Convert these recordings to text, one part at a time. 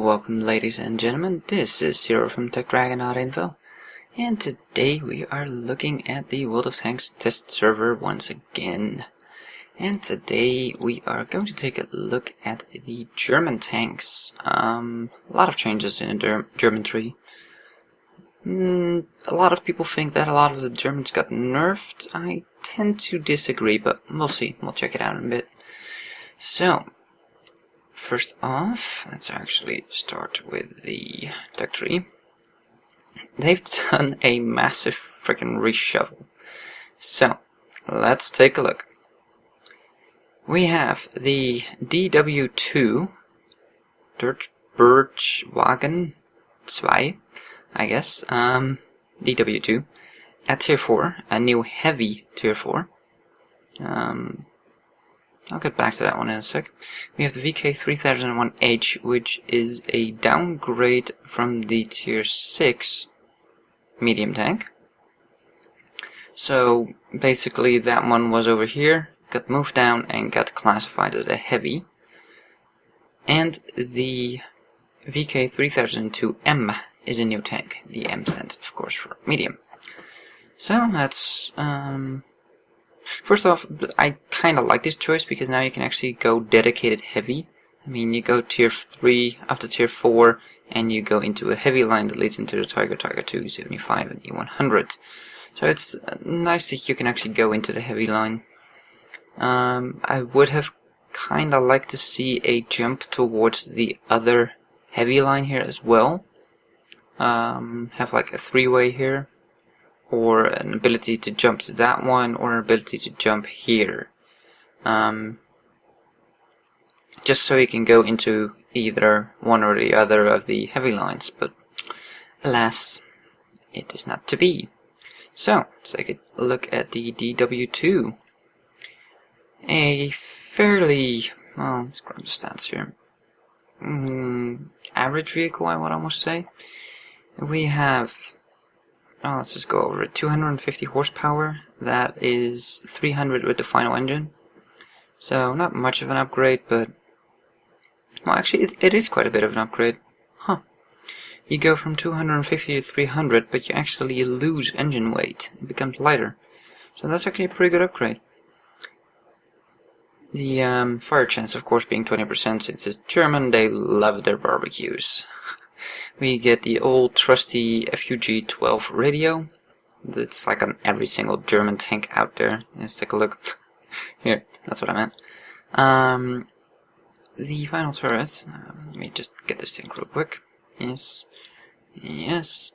welcome ladies and gentlemen, this is Zero from TechDragon.info, and today we are looking at the World of Tanks test server once again. And today we are going to take a look at the German tanks. A lot of changes in the German tree. A lot of people think that a lot of the Germans got nerfed. I tend to disagree, but we'll see. We'll check it out in a bit. So, first off, let's actually start with the tech tree. They've done a massive freaking reshuffle. So, let's take a look. We have the DW2 Bergwagen 2, I guess, DW2 at tier 4, a new heavy tier 4. I'll get back to that one in a sec. We have the VK3001H, which is a downgrade from the tier 6 medium tank. So basically that one was over here, got moved down and got classified as a heavy. And the VK3002M is a new tank. The M stands of course for medium. So that's first off, I kinda like this choice because now you can actually go dedicated heavy. I mean, you go tier 3 up to tier 4 and you go into a heavy line that leads into the Tiger 2, 75 and E100. So it's nice that you can actually go into the heavy line. I would have kinda liked to see a jump towards the other heavy line here as well. Have like a 3-way here, or an ability to jump to that one, or an ability to jump here. Just so you can go into either one or the other of the heavy lines, but alas, it is not to be. So, let's take a look at the DW2. A fairly, well, let's grab the stats here. Average vehicle, I would almost say. We have, oh, let's just go over it. 250 horsepower. That is 300 with the final engine. So not much of an upgrade, but well, actually it is quite a bit of an upgrade. Huh. You go from 250 to 300, but you actually lose engine weight. It becomes lighter. So that's actually a pretty good upgrade. The fire chance, of course, being 20%, since it's German, they love their barbecues. We get the old trusty FUG-12 radio. It's like on every single German tank out there. Let's take a look. Here, that's what I meant. The final turret. Let me just get this thing real quick. Yes. Yes.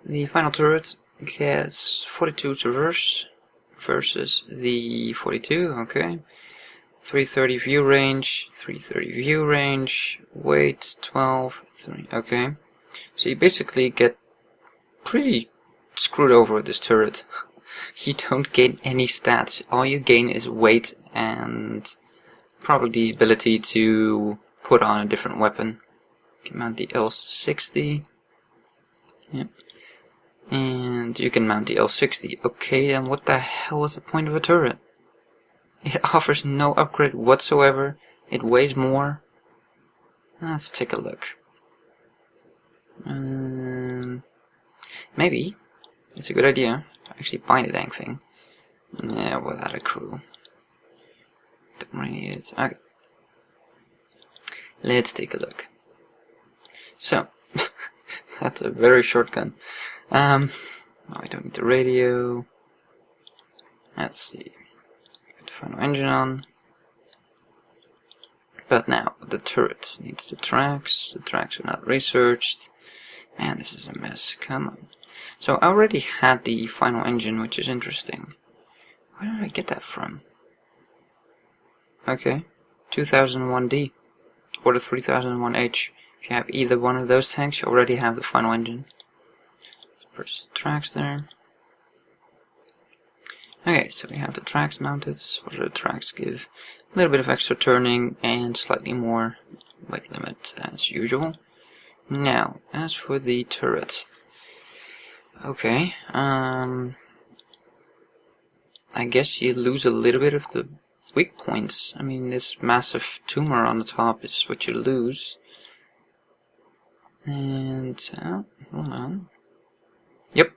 The final turret gets 42 traverse versus the 42, okay. 330 view range, 330 view range, weight 12, 3, okay. So you basically get pretty screwed over with this turret. You don't gain any stats. All you gain is weight and probably the ability to put on a different weapon. You can mount the L60. Yep. And you can mount the L60. Okay, and what the hell is the point of a turret? It offers no upgrade whatsoever. It weighs more. Let's take a look. Maybe it's a good idea to actually buy the dang thing. Yeah, without a crew. Don't really need it. Okay. Let's take a look. So, that's a very short gun. I don't need the radio. Let's see. Put the final engine on. But now, the turret needs the tracks. The tracks are not researched. Man, this is a mess. Come on. So I already had the final engine, which is interesting. Where did I get that from? Okay. 2001D. Or the 3001H. If you have either one of those tanks, you already have the final engine. Purchase the tracks there. Okay, so we have the tracks mounted. What do the tracks give? A little bit of extra turning and slightly more weight limit as usual. Now, as for the turret. Okay, I guess you lose a little bit of the weak points. I mean, this massive tumor on the top is what you lose. And, hold on. Yep,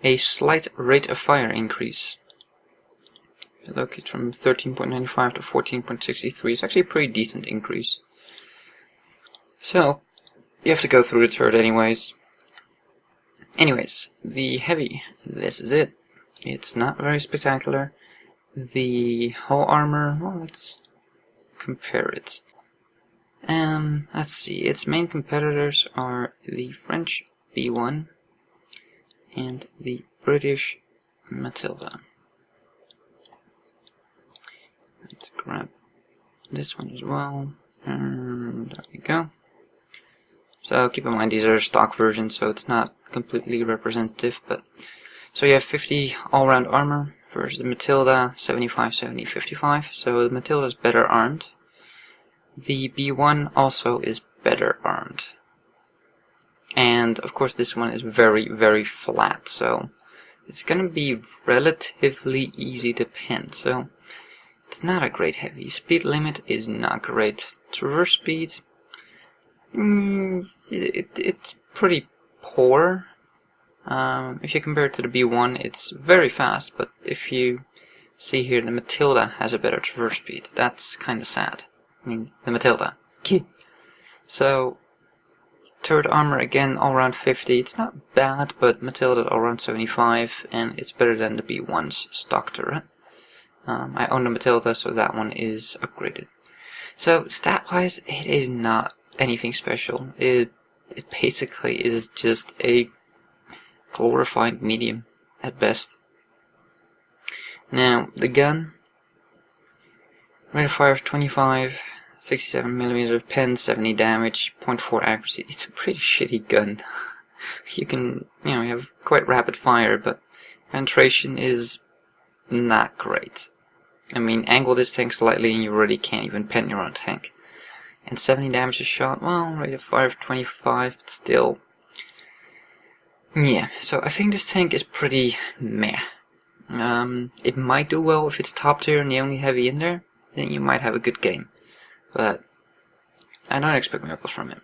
a slight rate of fire increase. If you look, it's from 13.95 to 14.63. It's actually a pretty decent increase. So, you have to go through the turret anyways. Anyways, the heavy, this is it. It's not very spectacular. The hull armor, well, let's compare it. Let's see, its main competitors are the French B1 and the British Matilda. Let's grab this one as well, and there we go. So keep in mind these are stock versions, so it's not completely representative, but so you have 50 all-round armor versus the Matilda 75, 70, 55, so the Matilda is better armed. The B1 also is better armed. And of course this one is very, very flat, so it's gonna be relatively easy to pin, so it's not a great heavy. Speed limit is not great. Traverse speed, it's pretty poor. If you compare it to the B1, it's very fast, but if you see here, the Matilda has a better traverse speed. That's kinda sad. I mean, the Matilda. So, turret armor again, all around 50. It's not bad, but Matilda's all around 75, and it's better than the B1's stock turret. I own the Matilda, so that one is upgraded. So, stat-wise, it is not anything special. It basically is just a glorified medium at best. Now, the gun, rate of fire of 25, 67mm of pen, 70 damage, 0.4 accuracy. It's a pretty shitty gun. You can, you have quite rapid fire, but penetration is not great. I mean, angle this tank slightly and you already can't even pen your own tank. And 70 damage a shot, well, rate of fire of 25, but still. Yeah, so I think this tank is pretty meh. It might do well if it's top tier and the only heavy in there, then you might have a good game. But I don't expect miracles from it.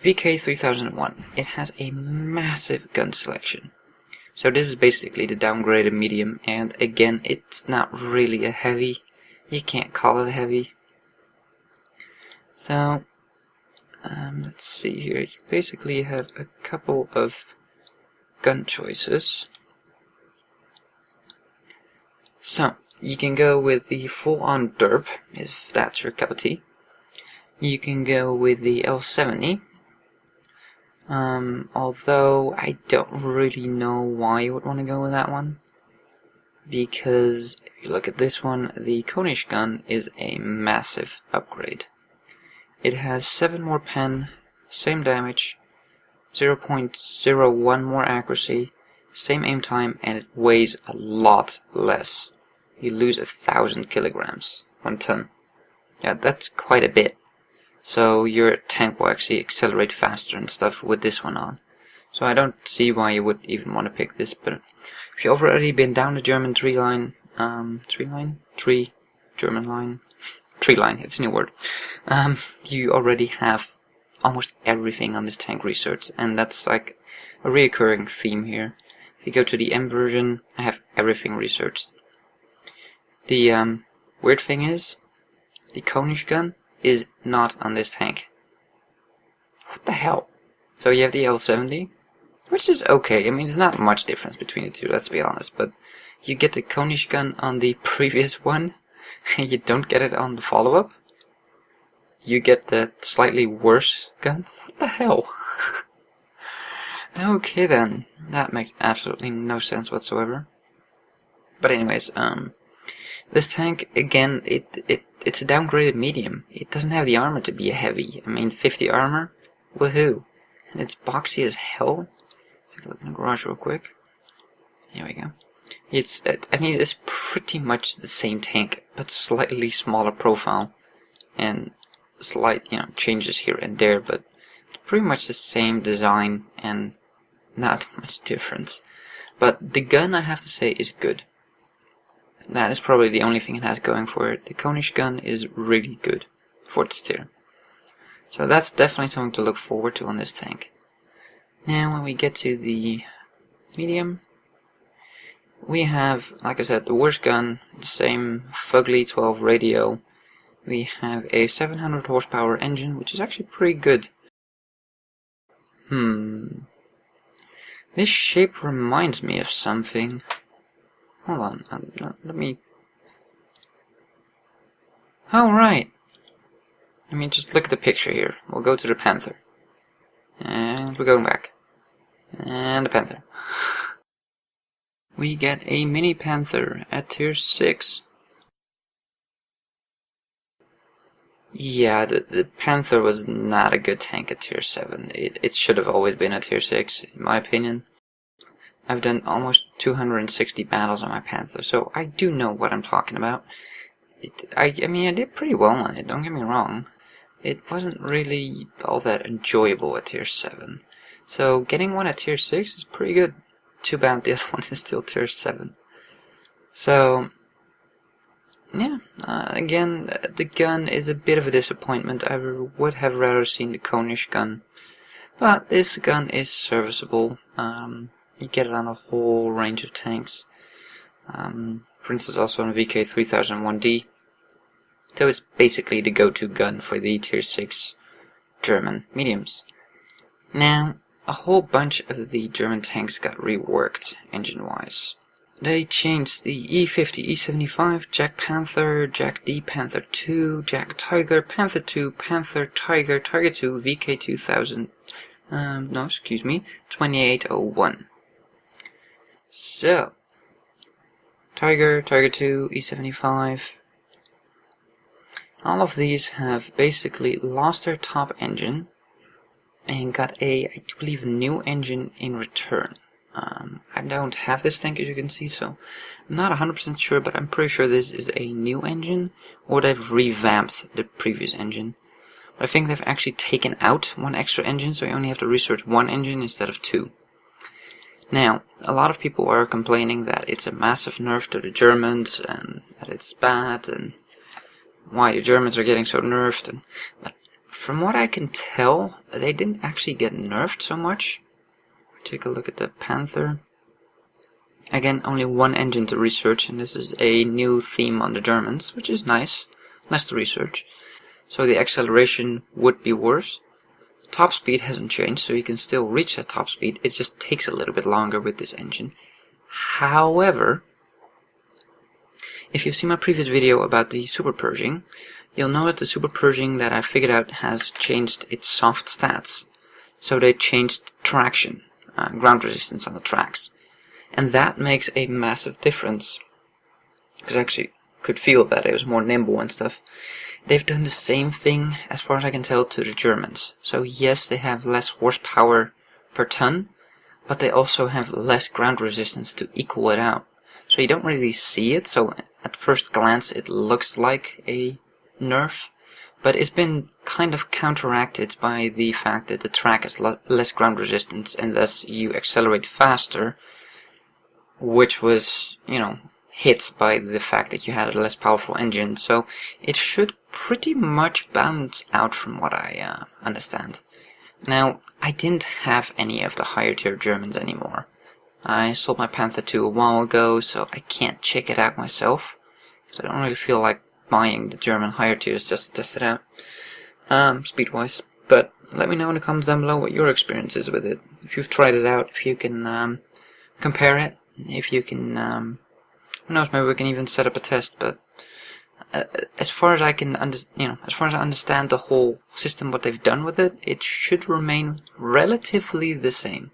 VK3001, it has a massive gun selection. So this is basically the downgraded medium, and again, it's not really a heavy. You can't call it a heavy. So, let's see here. You basically have a couple of gun choices. So, you can go with the full-on derp, if that's your cup of tea. You can go with the L70. Although I don't really know why you would want to go with that one. Because if you look at this one, the Konish gun is a massive upgrade. It has 7 more pen, same damage, 0.01 more accuracy, same aim time, and it weighs a lot less. You lose 1,000 kilograms, 1 ton. Yeah, that's quite a bit. So your tank will actually accelerate faster and stuff with this one on. So I don't see why you would even want to pick this, but if you've already been down the German tree line, it's a new word. You already have almost everything on this tank research, and that's like a reoccurring theme here. If you go to the M version, I have everything researched. The weird thing is, the Konish gun is not on this tank. What the hell? So you have the L70, which is okay. I mean, there's not much difference between the two, let's be honest, but you get the Konish gun on the previous one, and you don't get it on the follow-up. You get the slightly worse gun? What the hell? Okay then, that makes absolutely no sense whatsoever. But anyways, this tank, again, it's a downgraded medium. It doesn't have the armor to be a heavy. I mean, 50 armor? Woohoo! And it's boxy as hell. Let's take a look in the garage real quick. Here we go. I mean, it's pretty much the same tank, but slightly smaller profile. And slight, changes here and there, but it's pretty much the same design and not much difference. But the gun, I have to say, is good. That is probably the only thing it has going for it. The Konish gun is really good for its tier. So that's definitely something to look forward to on this tank. Now when we get to the medium, we have, like I said, the worst gun, the same fugly 12 radio. We have a 700 horsepower engine, which is actually pretty good. This shape reminds me of something. Hold on, let me... Oh, right. Let me just look at the picture here. We'll go to the Panther. And we're going back. And the Panther. We get a mini Panther at tier 6. Yeah, the Panther was not a good tank at tier 7. It should have always been at tier 6, in my opinion. I've done almost 260 battles on my Panther, so I do know what I'm talking about. I mean, I did pretty well on it, don't get me wrong. It wasn't really all that enjoyable at tier 7. So getting one at tier 6 is pretty good. Too bad the other one is still tier 7. So, yeah, again, the gun is a bit of a disappointment. I would have rather seen the Konish gun. But this gun is serviceable. You get it on a whole range of tanks. For instance, also on VK3001D. So it's basically the go-to gun for the tier 6 German mediums. Now, a whole bunch of the German tanks got reworked engine-wise. They changed the E50, E75, Jack Panther, Jack D Panther II, Jack Tiger, Panther II, Panther Tiger, Tiger II, VK2000, 2801. So, Tiger, Tiger II, E75, all of these have basically lost their top engine and got a, I believe, new engine in return. I don't have this tank, as you can see, so I'm not 100% sure, but I'm pretty sure this is a new engine, or they've revamped the previous engine. But I think they've actually taken out one extra engine, so you only have to research one engine instead of two. Now, a lot of people are complaining that it's a massive nerf to the Germans, and that it's bad, and why the Germans are getting so nerfed. But from what I can tell, they didn't actually get nerfed so much. Take a look at the Panther. Again, only one engine to research, and this is a new theme on the Germans, which is nice. Nice to research. So the acceleration would be worse. Top speed hasn't changed, so you can still reach that top speed. It just takes a little bit longer with this engine. However, if you've seen my previous video about the Super Purging, you'll know that the Super Purging that I figured out has changed its soft stats. So they changed traction. Ground resistance on the tracks, and that makes a massive difference, because I actually could feel that it was more nimble and stuff. They've done the same thing, as far as I can tell, to the Germans. So yes, they have less horsepower per ton, but they also have less ground resistance to equal it out. So you don't really see it, so at first glance it looks like a nerf, but it's been kind of counteracted by the fact that the track has less ground resistance, and thus you accelerate faster, which was, hit by the fact that you had a less powerful engine. So it should pretty much balance out from what I understand. Now, I didn't have any of the higher tier Germans anymore. I sold my Panther II a while ago, so I can't check it out myself, because I don't really feel like buying the German higher tiers just to test it out, speed-wise. But let me know in the comments down below what your experience is with it. If you've tried it out, if you can compare it, if you can, who knows, maybe we can even set up a test. But as far as I can, as far as I understand the whole system, what they've done with it, it should remain relatively the same.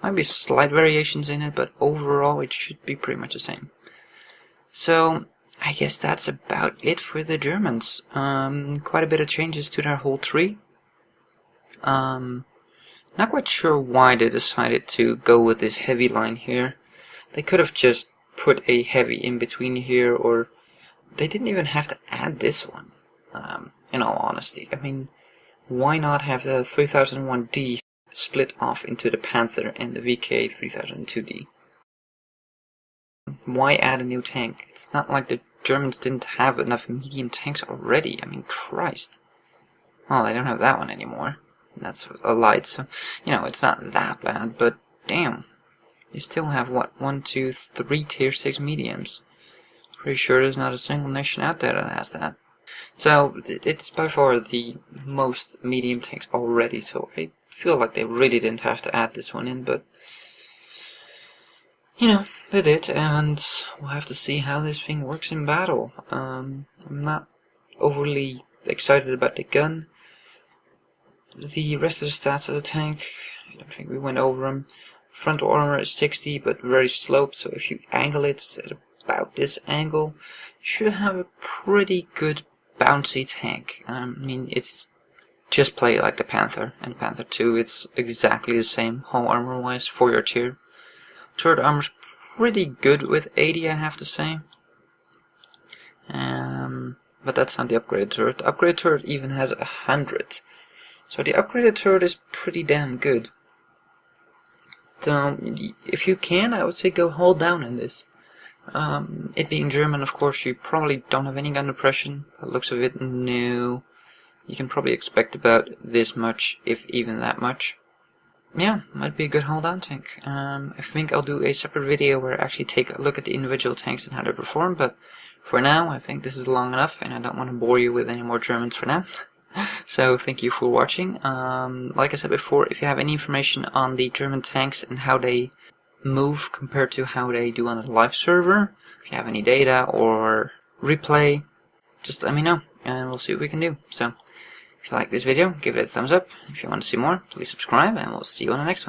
Might be slight variations in it, but overall it should be pretty much the same. So I guess that's about it for the Germans. Quite a bit of changes to their whole tree. Not quite sure why they decided to go with this heavy line here. They could have just put a heavy in between here, or they didn't even have to add this one, in all honesty. I mean, why not have the 3001D split off into the Panther and the VK3002D? Why add a new tank? It's not like the Germans didn't have enough medium tanks already. I mean, Christ. Well, I don't have that one anymore. That's a light, so, you know, it's not that bad, but damn. You still have, what, 1, 2, 3 tier 6 mediums. Pretty sure there's not a single nation out there that has that. So, it's by far the most medium tanks already, so I feel like they really didn't have to add this one in, but, you know, they did, and we'll have to see how this thing works in battle. I'm not overly excited about the gun. The rest of the stats of the tank, I don't think we went over them. Frontal armor is 60, but very sloped, so if you angle it at about this angle, you should have a pretty good bouncy tank. I mean, it's just play like the Panther and Panther 2. It's exactly the same, hull armor wise, for your tier. Turret armor's pretty good with 80, I have to say. But that's not the upgraded turret. The upgraded turret even has 100. So the upgraded turret is pretty damn good. So if you can, I would say go hull down in this. It being German, of course, you probably don't have any gun depression. By the looks of it, no. You can probably expect about this much, if even that much. Yeah, might be a good hull down tank. I think I'll do a separate video where I actually take a look at the individual tanks and how they perform, but for now, I think this is long enough, and I don't want to bore you with any more Germans for now. So thank you for watching. Like I said before, if you have any information on the German tanks and how they move compared to how they do on a live server, if you have any data or replay, just let me know and we'll see what we can do. So if you like this video, give it a thumbs up. If you want to see more, please subscribe, and we'll see you on the next one.